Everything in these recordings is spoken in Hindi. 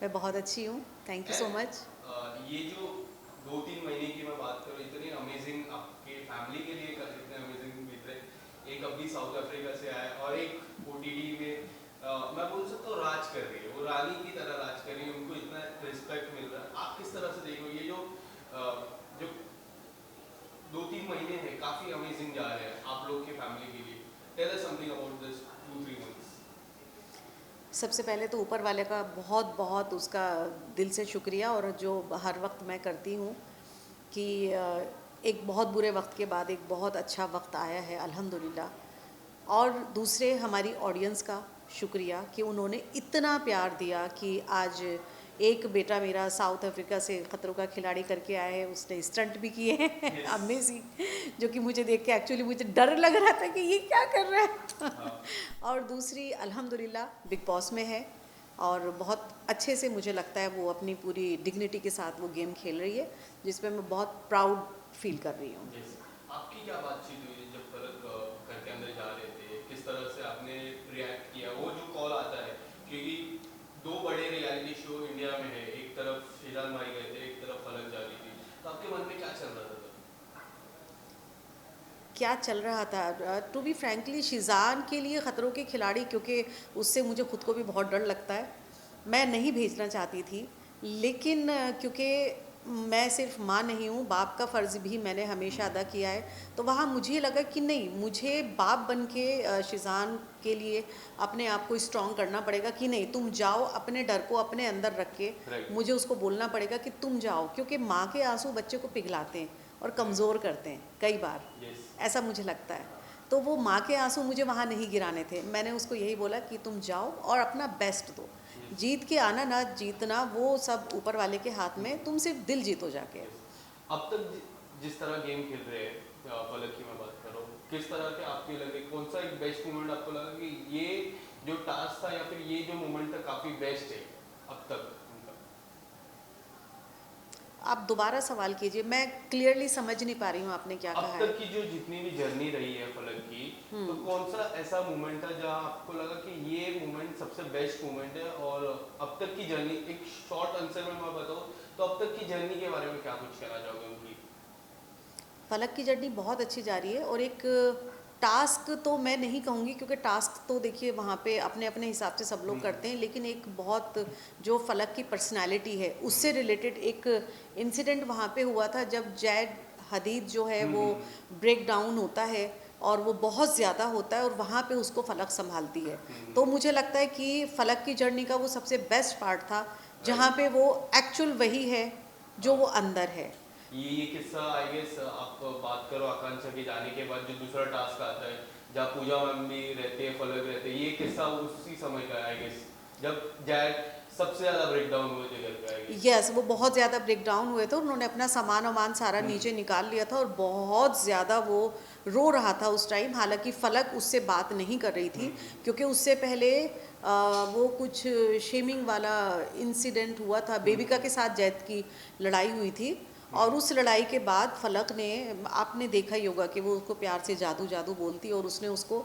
मैं बहुत अच्छी हूँ, थैंक यू सो मच। ये जो 2-3 महीने की मैं बात करूँ, इतनी अमेजिंग आपके फैमिली के लिए इतने अमेजिंग बीत रहे। एक अभी साउथ अफ्रीका से आया और एक ओटीडी में मैं बोल सकता हूँ राज कर रही है, वो रानी की तरह राज कर रही है, उनको इतना रिस्पेक्ट मिल रहा है। आप किस तरह से देखो ये जो 2-3 महीने हैं काफ़ी अमेजिंग जा रहे हैं आप लोग की फैमिली के लिए। Tell us something about this 2-3 months. सबसे पहले तो ऊपर वाले का बहुत बहुत उसका दिल से शुक्रिया, और जो हर वक्त मैं करती हूँ कि एक बहुत बुरे वक्त के बाद एक बहुत अच्छा वक्त आया है अल्हम्दुलिल्लाह। और दूसरे हमारी ऑडियंस का शुक्रिया कि उन्होंने इतना प्यार दिया कि आज एक बेटा मेरा साउथ अफ्रीका से खतरों का खिलाड़ी करके आया है, उसने स्टंट भी किए हैं यस। अमेजिंग, जो कि मुझे देख के एक्चुअली मुझे डर लग रहा था कि ये क्या कर रहा है हाँ। और दूसरी अल्हम्दुलिल्लाह बिग बॉस में है, और बहुत अच्छे से मुझे लगता है वो अपनी पूरी डिग्निटी के साथ वो गेम खेल रही है, जिसमें मैं बहुत प्राउड फील कर रही हूँ। यस। आपकी क्या बातचीत हुई जब फलक घर के अंदर जा रहे थे, किस तरह से आपने रिएक्ट किया? वो जो कॉल आता है, क्योंकि दो बड़े रियलिटी शो इंडिया में है, एक तरफ शीजान भाई गए थे, एक तरफ फलक जा रही थी, तो आपके मन में क्या चल रहा था तब? क्या चल रहा था? टू बी फ्रैंकली शिज़ान के लिए ख़तरों के खिलाड़ी, क्योंकि उससे मुझे ख़ुद को भी बहुत डर लगता है, मैं नहीं भेजना चाहती थी। लेकिन क्योंकि मैं सिर्फ माँ नहीं हूँ, बाप का फ़र्ज़ भी मैंने हमेशा अदा किया है, तो वहाँ मुझे लगा कि नहीं, मुझे बाप बन के शिज़ान के लिए अपने आप को स्ट्रॉन्ग करना पड़ेगा कि नहीं, तुम जाओ, अपने डर को अपने अंदर रख के राइट। मुझे उसको बोलना पड़ेगा कि तुम जाओ, क्योंकि माँ के आंसू बच्चे को पिघलाते हैं और कमज़ोर करते हैं कई बार, यस। ऐसा मुझे लगता है। तो वो माँ के आंसू मुझे वहाँ नहीं गिराने थे, मैंने उसको यही बोला कि तुम जाओ और अपना बेस्ट दो, यस। जीत के आना ना जीतना वो सब ऊपर वाले के हाथ में, तुम सिर्फ दिल जीतो जाके। यस। अब तक जिस तरह गेम खेल रहे हैं, फलक की मैं बात कर रहा हूँ, किस तरह के आपके लगे, कौन सा एक बेस्ट मोमेंट आपको लगा कि ये जो टास्क था या फिर ये जो मोमेंट था काफ़ी बेस्ट है अब तक उनका? आप दोबारा सवाल कीजिए, मैं क्लियरली समझ नहीं पा रही हूँ आपने क्या अब कहा है। तक की जो जितनी भी जर्नी रही है फलक की, तो कौन सा ऐसा मोमेंट था जहां आपको लगा कि ये मोमेंट सबसे बेस्ट मोमेंट है? और अब तक की जर्नी, एक शॉर्ट आंसर में मैं बताऊं तो अब तक की जर्नी के बारे में क्या कुछ कहना चाहोगे उनकी? फलक की जर्नी बहुत अच्छी जा रही है, और एक टास्क तो मैं नहीं कहूँगी, क्योंकि टास्क तो देखिए वहाँ पे अपने अपने हिसाब से सब लोग करते हैं, लेकिन एक बहुत जो फलक की पर्सनालिटी है उससे रिलेटेड एक इंसिडेंट वहाँ पे हुआ था, जब जैद हदीद जो है वो ब्रेक डाउन होता है और वो बहुत ज़्यादा होता है, और वहाँ पे उसको फलक संभालती है। तो मुझे लगता है कि फलक की जर्नी का वो सबसे बेस्ट पार्ट था, जहाँ पे वो एक्चुअल वही है जो वो अंदर है। ये किस्सा आई गेस आप बात करो आकांक्षा के जाने के बाद जो दूसरा टास्क आता है, जहाँ पूजा मैम भी रहते हैं, फलक रहते हैं, ये किस्सा उसी समय का आई गेस जब जैक सबसे ज़्यादा ब्रेक डाउन हुए थे घर पे आई गेस। यस, वो बहुत ज़्यादा ब्रेक डाउन हुए थे, उन्होंने अपना सामान वामान सारा नीचे निकाल लिया था, और बहुत ज़्यादा वो रो रहा था उस टाइम। हालांकि फलक उससे बात नहीं कर रही थी, क्योंकि उससे पहले वो कुछ शेमिंग वाला इंसिडेंट हुआ था, बेबिका के साथ जैद की लड़ाई हुई थी, और उस लड़ाई के बाद फलक ने, आपने देखा ही होगा कि वो उसको प्यार से जादू जादू बोलती, और उसने उसको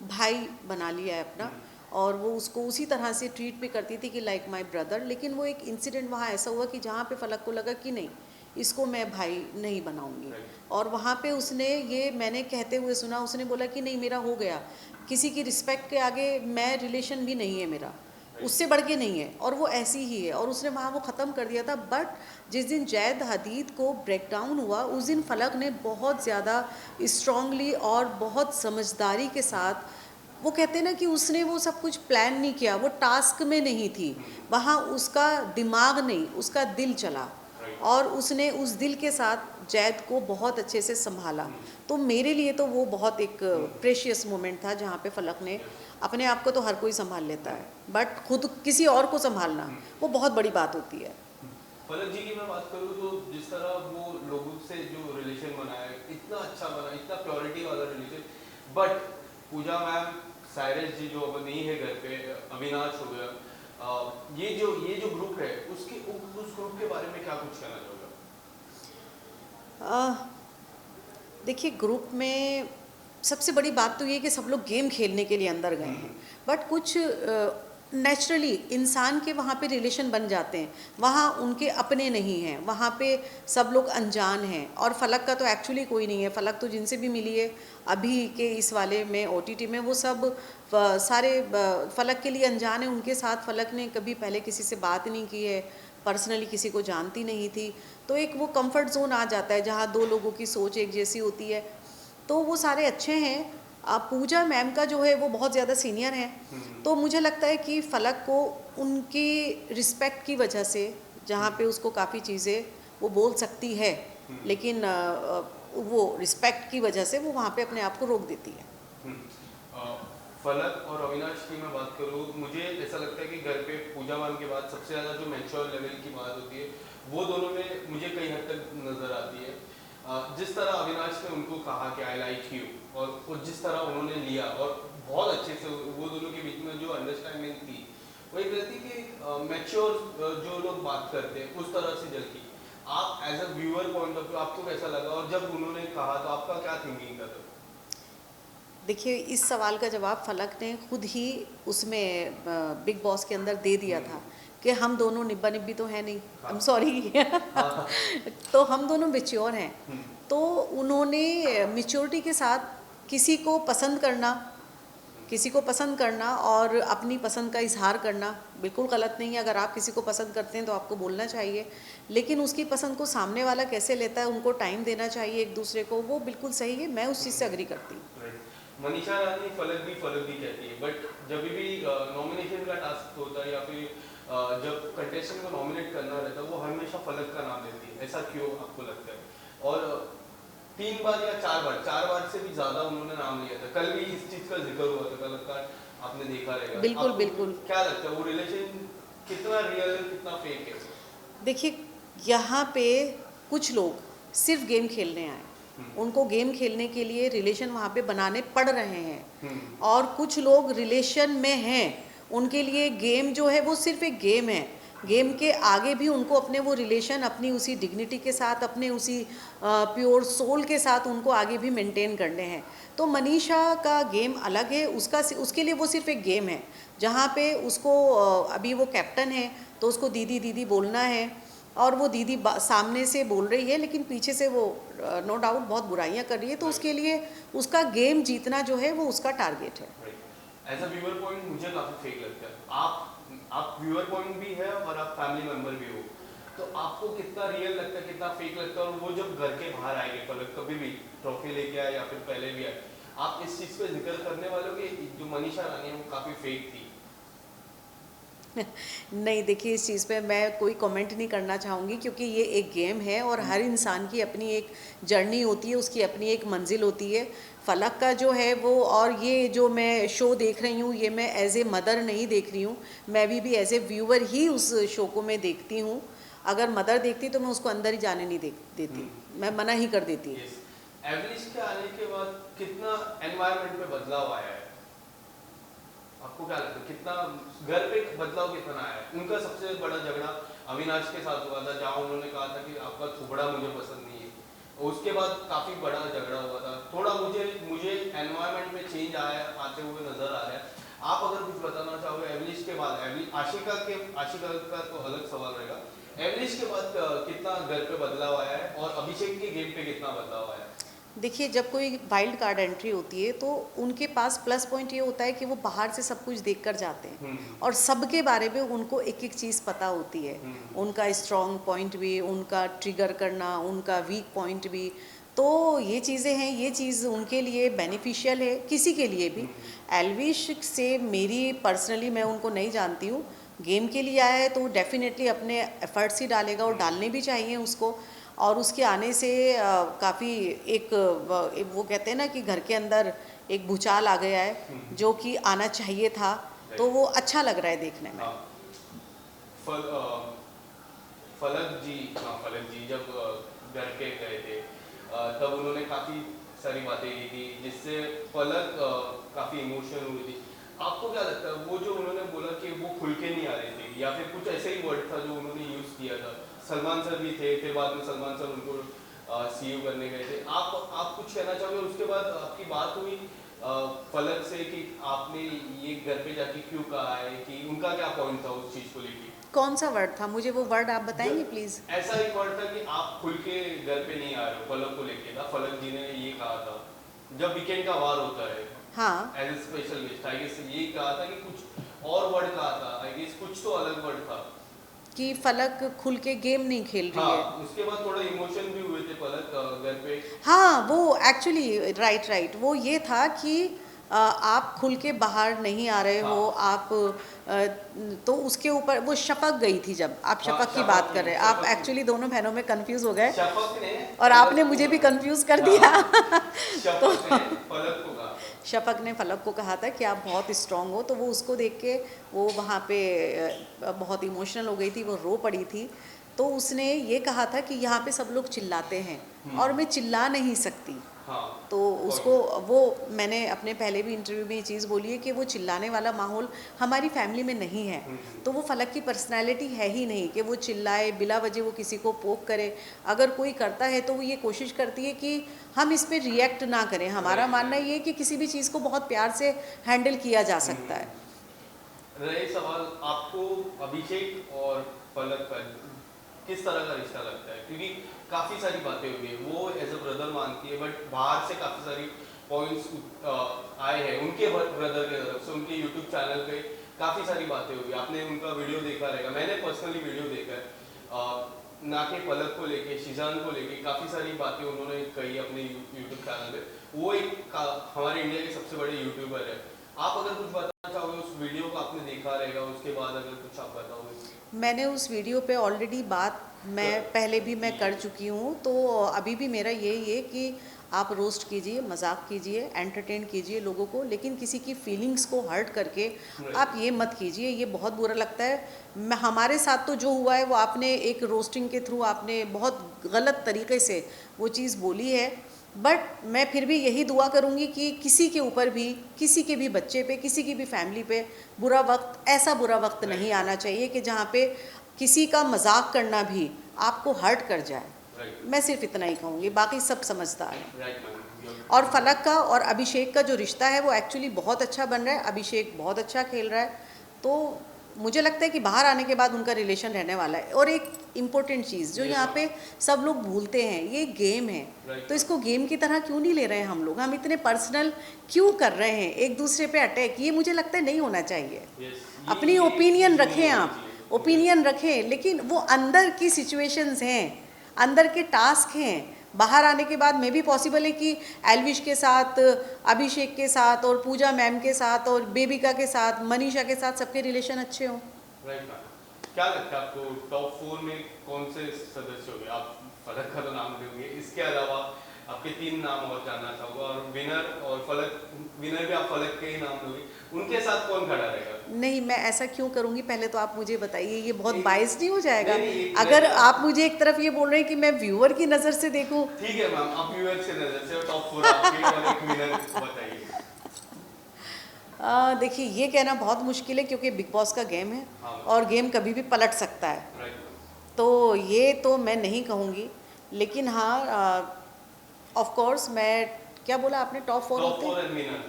भाई बना लिया है अपना, और वो उसको उसी तरह से ट्रीट भी करती थी कि लाइक माय ब्रदर। लेकिन वो एक इंसिडेंट वहाँ ऐसा हुआ कि जहाँ पे फलक को लगा कि नहीं, इसको मैं भाई नहीं बनाऊंगी, और वहाँ पे उसने, ये मैंने कहते हुए सुना, उसने बोला कि नहीं, मेरा हो गया, किसी की रिस्पेक्ट के आगे मैं रिलेशन भी नहीं है मेरा, उससे बढ़ के नहीं है, और वो ऐसी ही है, और उसने वहाँ वो ख़त्म कर दिया था। बट जिस दिन जैद हदीद को ब्रेक डाउन हुआ, उस दिन फलक ने बहुत ज़्यादा स्ट्रांगली और बहुत समझदारी के साथ, वो कहते हैं ना कि उसने वो सब कुछ प्लान नहीं किया, वो टास्क में नहीं थी, वहाँ उसका दिमाग नहीं, उसका दिल चला, और उसने उस दिल के साथ जैद को बहुत अच्छे से संभाला। तो मेरे लिए तो वो बहुत एक प्रेशियस मोमेंट था, जहाँ पे फलक ने, अपने आप को तो हर कोई संभाल लेता है, बट खुद किसी और को संभालना वो बहुत बड़ी बात होती है। फलक जी की मैं बात करूँ तो जिस तरह वो लोगों से जो रिलेशन बनाया, इतना अच्छा बना, इतना प्योरिटी वाला relation, but Puja ma'am, Cyrus ji जो अब नहीं है घर पे, अविनाश हो गया, ये जो ग्रुप है उसके उस ग्रुप के बारे में क्या कुछ कहना चाहोगे? अ, देखिए, ग्रुप में सबसे बड़ी बात तो ये है कि सब लोग गेम खेलने के लिए अंदर गए हैं, बट कुछ नेचुरली इंसान के वहाँ पे रिलेशन बन जाते हैं, वहाँ उनके अपने नहीं हैं, वहाँ पे सब लोग अनजान हैं। और फलक का तो एक्चुअली कोई नहीं है, फलक तो जिनसे भी मिली है अभी के इस वाले में ओटीटी में, वो सब सारे फलक के लिए अनजान है। उनके साथ फलक ने कभी पहले किसी से बात नहीं की है, पर्सनली किसी को जानती नहीं थी। तो एक वो कंफर्ट जोन आ जाता है जहाँ दो लोगों की सोच एक जैसी होती है, तो वो सारे अच्छे हैं। पूजा मैम का जो है वो बहुत ज़्यादा सीनियर हैं, तो मुझे लगता है कि फलक को उनकी रिस्पेक्ट की वजह से, जहाँ पे उसको काफ़ी चीज़ें वो बोल सकती है, लेकिन वो रिस्पेक्ट की वजह से वो वहाँ पे अपने आप को रोक देती है। फलक और अविनाश की मैं बात करूँ, मुझे ऐसा लगता है कि घर पे पूजा मैम के बाद सबसे ज़्यादा जो मैच्योर लेवल की बात होती है वो दोनों में मुझे कई हद तक नज़र आती है। जिस तरह अविनाश ने उनको कहा कि आई लाइक यू, और जिस तरह उन्होंने लिया, और बहुत अच्छे से वो दोनों के बीच में जो अंडरस्टैंडिंग थी वो एक रहती कि मैच्योर जो लोग बात करते हैं उस तरह से झलकी। आप as a viewer point of view आपको कैसा लगा, और जब उन्होंने कहा तो आपका क्या थिंकिंग था? देखिए, इस सवाल का जवाब फलक ने खुद ही उसमें बिग बॉस के अंदर दे दिया था कि हम दोनों निब्बा निब्बी तो है नहीं, आई एम सॉरी तो हम दोनों मेच्योर हैं। तो उन्होंने मेच्योरिटी के साथ किसी को पसंद करना, किसी को पसंद करना और अपनी पसंद का इजहार करना बिल्कुल गलत नहीं है। अगर आप किसी को पसंद करते हैं तो आपको बोलना चाहिए, लेकिन उसकी पसंद को सामने वाला कैसे लेता है, उनको टाइम देना चाहिए एक दूसरे को, वो बिल्कुल सही है। मैं उस चीज़ से अग्री करती हूँ। मनीषा रानी फलक भी कहती है, बट जब भी नॉमिनेशन का टास्क होता है या फिर जब कंटेस्टेंट को नॉमिनेट करना रहता है वो हमेशा फलक का नाम लेती है, ऐसा क्यों आपको लगता है? और 3 बार या 4 बार से भी ज्यादा उन्होंने नाम लिया था। कल भी इस चीज का जिक्र हुआ था, कल का आपने देखा रहेगा। बिल्कुल आपको बिल्कुल। क्या लगता है वो रिलेशन कितना रियल है कितना फेक है? देखिए, यहाँ पे कुछ लोग सिर्फ गेम खेलने आए, उनको गेम खेलने के लिए रिलेशन वहाँ पे बनाने पड़ रहे हैं, और कुछ लोग रिलेशन में हैं, उनके लिए गेम जो है वो सिर्फ एक गेम है। गेम के आगे भी उनको अपने वो रिलेशन अपनी उसी डिग्निटी के साथ, अपने उसी प्योर सोल के साथ उनको आगे भी मेंटेन करने हैं। तो मनीषा का गेम अलग है, उसके लिए वो सिर्फ एक गेम है, जहाँ पे उसको अभी वो कैप्टन है तो उसको दीदी दीदी बोलना है, और वो दीदी सामने से बोल रही है लेकिन पीछे से वो नो डाउट बहुत बुराइयां कर रही है, तो उसके लिए उसका गेम जीतना जो है वो उसका टारगेट है। एज अ व्यूअर पॉइंट मुझे काफी फेक लगता है। आप व्यूअर पॉइंट भी है और आप फैमिली मेंबर भी हो, तो आपको कितना रियल लगता है कितना फेक लगता है? और वो जब घर के बाहर आएंगे फलक, कभी भी ट्रॉफी लेके आए या फिर पहले भी आए, आप इस चीज पे जिक्र करने वाले हो कि जो मनीषा रानी है वो काफी फेक थी? नहीं, देखिए, इस चीज़ पे मैं कोई कमेंट नहीं करना चाहूँगी, क्योंकि ये एक गेम है और हर इंसान की अपनी एक जर्नी होती है, उसकी अपनी एक मंजिल होती है। फलक का जो है वो, और ये जो मैं शो देख रही हूँ ये मैं एज ए मदर नहीं देख रही हूँ, मैं भी एज ए व्यूअर ही उस शो को मैं देखती हूँ। अगर मदर देखती तो मैं उसको अंदर ही जाने नहीं देती, मैं मना ही कर देती। एवरेज के आने के बाद कितना एनवायरनमेंट में बदलाव आया है? आपको क्या लगता है कितना घर पे बदलाव कितना आया है? उनका सबसे बड़ा झगड़ा अविनाश के साथ हुआ था, जहां उन्होंने कहा था कि आपका थोबड़ा मुझे पसंद नहीं है, और उसके बाद काफी बड़ा झगड़ा हुआ था। थोड़ा मुझे एनवायरनमेंट में चेंज आते हुए नजर आ रहा है। आप अगर कुछ बताना चाहोगे एवरेज के बाद, आशिका का तो अलग सवाल रहेगा, एवरेज के बाद कितना घर पे बदलाव आया है, और अभिषेक के गेम पे कितना बदलाव आया है? देखिए, जब कोई वाइल्ड कार्ड एंट्री होती है तो उनके पास प्लस पॉइंट ये होता है कि वो बाहर से सब कुछ देख कर जाते हैं, और सबके बारे में उनको एक एक चीज़ पता होती है, उनका स्ट्रॉन्ग पॉइंट भी, उनका ट्रिगर करना, उनका वीक पॉइंट भी। तो ये चीज़ें हैं, ये चीज़ उनके लिए बेनिफिशियल है, किसी के लिए भी। एल्विश से मेरी पर्सनली, मैं उनको नहीं जानती हूँ, गेम के लिए आया है तो डेफिनेटली अपने एफर्ट्स ही डालेगा, और डालने भी चाहिए उसको। और उसके आने से काफ़ी वो कहते हैं ना कि घर के अंदर एक भूचाल आ गया है, जो कि आना चाहिए था, तो वो अच्छा लग रहा है देखने में। फल, फलक जी जब घर के गए थे तब उन्होंने काफी सारी बातें की थी जिससे फलक काफी इमोशनल हुई थी। आपको क्या लगता है वो जो उन्होंने बोला कि वो खुल के नहीं आ रही थी, या फिर कुछ ऐसे ही वर्ड था जो उन्होंने यूज किया था? सलमान सर भी थे, फिर बाद में सलमान सर उनको सीईओ करने गए थे। आप कुछ कहना चाहोगे? उसके बाद आपकी बात हुई फलक से कि आपने ये घर पे जाके क्यों कहा है, कि उनका क्या पॉइंट था उस चीज को लेके? कौन सा वर्ड था, मुझे वो वर्ड आप बताएंगे प्लीज? ऐसा एक वर्ड था कि आप खुल के घर पे नहीं आ रहे हो, फलक को लेके था, फलक जी ने ये कहा था जब वीकेंड का वार होता है हाँ, as a special guest, I guess ये कहा था कि कुछ और वर्ड कहा था, आई गेस कुछ तो अलग वर्ड था। कि फलक खुल के गेम नहीं खेल रही है। हाँ, उसके बाद थोड़ा इमोशन भी हुए थे फलक घर पे। हाँ, वो एक्चुअली राइट वो ये था कि आप खुल के बाहर नहीं आ रहे हो, हाँ। आप तो उसके ऊपर वो शपक गई थी, जब आप हाँ, शपक की शपथ बात की, कर रहे हैं, आप शपथ की। एक्चुअली दोनों बहनों में कंफ्यूज हो गए शपथ ने और फलक आपने को मुझे भी कहा। कंफ्यूज कर हाँ, दिया। शपथ ने फलक को कहा। शपक ने फलक को कहा था कि आप बहुत स्ट्रांग हो, तो वो उसको देख के वो वहाँ पे बहुत इमोशनल हो गई थी, वो रो पड़ी थी। तो उसने ये कहा था कि यहाँ पे सब लोग चिल्लाते हैं और मैं चिल्ला नहीं सकती। हाँ, तो उसको वो मैंने अपने पहले भी इंटरव्यू में ये चीज़ बोली है कि वो चिल्लाने वाला माहौल हमारी फैमिली में नहीं है। तो वो फलक की पर्सनैलिटी है ही नहीं कि वो चिल्लाए, बिला वजह वो किसी को पोक करे। अगर कोई करता है तो वो ये कोशिश करती है कि हम इस पे रिएक्ट ना करें। हमारा मानना ये है कि किसी भी चीज़ को बहुत प्यार से हैंडल किया जा सकता है। रहे सवाल आपको अभिषेक और फलक का किस तरह का रिश्ता लगता है, क्योंकि काफी सारी बातें हुई है, वो एज अ ब्रदर मानती है, बट बाहर से काफी सारी पॉइंट्स आए हैं उनके ब्रदर के तरफ से, उनके यूट्यूब चैनल पे काफी सारी बातें हुई, आपने उनका वीडियो देखा रहेगा, मैंने पर्सनली वीडियो देखा है, ना के फलक को लेके, शीजान को लेके काफी सारी बातें उन्होंने कही अपने यूट्यूब चैनल पे। वो एक हमारे इंडिया के सबसे बड़े यूट्यूबर है। आप अगर कुछ बताना चाहोगे, उस वीडियो को आपने देखा रहेगा, उसके बाद अगर कुछ आप बताओगे। मैंने उस वीडियो पे ऑलरेडी बात मैं पहले भी मैं कर चुकी हूँ, तो अभी भी मेरा यही है कि आप रोस्ट कीजिए, मजाक कीजिए, एंटरटेन कीजिए लोगों को, लेकिन किसी की फीलिंग्स को हर्ट करके आप ये मत कीजिए, ये बहुत बुरा लगता है। हमारे साथ तो जो हुआ है वो आपने एक रोस्टिंग के थ्रू आपने बहुत गलत तरीके से वो चीज़ बोली है, बट मैं फिर भी यही दुआ करूँगी कि किसी के ऊपर भी, किसी के भी बच्चे पे, किसी की भी फैमिली पे ऐसा बुरा वक्त नहीं आना चाहिए कि जहाँ पे किसी का मजाक करना भी आपको हर्ट कर जाए। मैं सिर्फ इतना ही कहूँगी, बाकी सब समझदार हैं। और फलक का और अभिषेक का जो रिश्ता है वो एक्चुअली बहुत अच्छा बन रहा है। अभिषेक बहुत अच्छा खेल रहा है, तो मुझे लगता है कि बाहर आने के बाद उनका रिलेशन रहने वाला है। और एक इम्पोर्टेंट चीज़ जो यहाँ पे सब लोग भूलते हैं, ये गेम है, तो इसको गेम की तरह क्यों नहीं ले रहे हैं हम लोग? हम इतने पर्सनल क्यों कर रहे हैं एक दूसरे पे अटैक? ये मुझे लगता है नहीं होना चाहिए। अपनी ओपिनियन रखें, आप ओपिनियन रखें, लेकिन वो अंदर की सिचुएशंस हैं, अंदर के टास्क हैं। बाहर आने के बाद में भी पॉसिबल है कि एल्विश के साथ, अभिषेक के साथ और पूजा मैम के साथ और बेबिका के साथ, मनीषा के साथ सबके रिलेशन अच्छे हों। राइट मैम, क्या लगता है आपको टॉप 4 में कौन से सदस्य होंगे? आप फलक का तो नाम दोगे, इसके अलावा आपके 3 नाम और जानना चाहूँगा, और विनर और फलक, विनर भी आप फलक के ही नाम दोगे, उनके साथ कौन खड़ा रहेगा? नहीं, मैं ऐसा क्यों करूँगी, पहले तो आप मुझे बताइए, ये बहुत बाइस नहीं हो जाएगा? नहीं, अगर आप मुझे एक तरफ ये बोल रहे हैं कि मैं व्यूअर की नज़र से देखूँ। ठीक है मैम, आप व्यूअर्स की नज़र से टॉप 4 आपके और एक विनर बताइए। देखिए, ये कहना बहुत मुश्किल है क्योंकि बिग बॉस का गेम है और गेम कभी भी पलट सकता है, तो ये तो मैं नहीं कहूँगी। लेकिन हाँ, ऑफ कोर्स मैं, क्या बोला आपने, टॉप 4 होते हैं?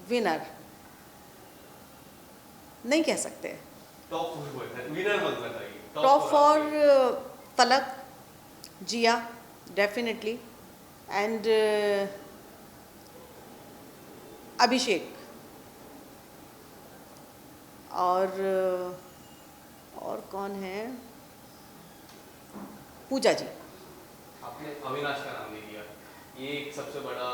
विनर नहीं कह सकते। टॉप 4 बताइए, विनर मत बताइए। टॉप 4 फलक, जिया डेफिनेटली, एंड अभिषेक, और कौन है, पूजा जी। आपने अविनाश का नाम नहीं लिया, ये एक सबसे बड़ा।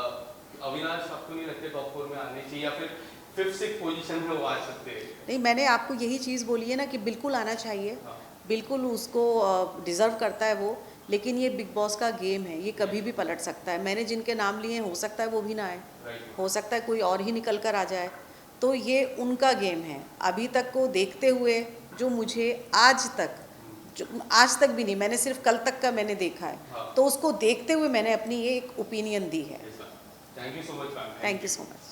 अविनाश आपको नहीं लगते टॉप 4 में आने चाहिए, या फिर 5th-6th पोजीशन में वो आ सकते हैं? नहीं, मैंने आपको यही चीज़ बोली है ना कि बिल्कुल आना चाहिए, बिल्कुल उसको डिज़र्व करता है वो, लेकिन ये बिग बॉस का गेम है, ये कभी भी पलट सकता है। मैंने जिनके नाम लिए हैं, हो सकता है वो भी ना आए, हो सकता है कोई और ही निकल कर आ जाए, तो ये उनका गेम है। अभी तक को देखते हुए जो मुझे आज तक भी नहीं, मैंने सिर्फ कल तक का मैंने देखा है, तो उसको देखते हुए मैंने अपनी ये एक ओपिनियन दी है। Thank you so much ma'am. Thank you so much.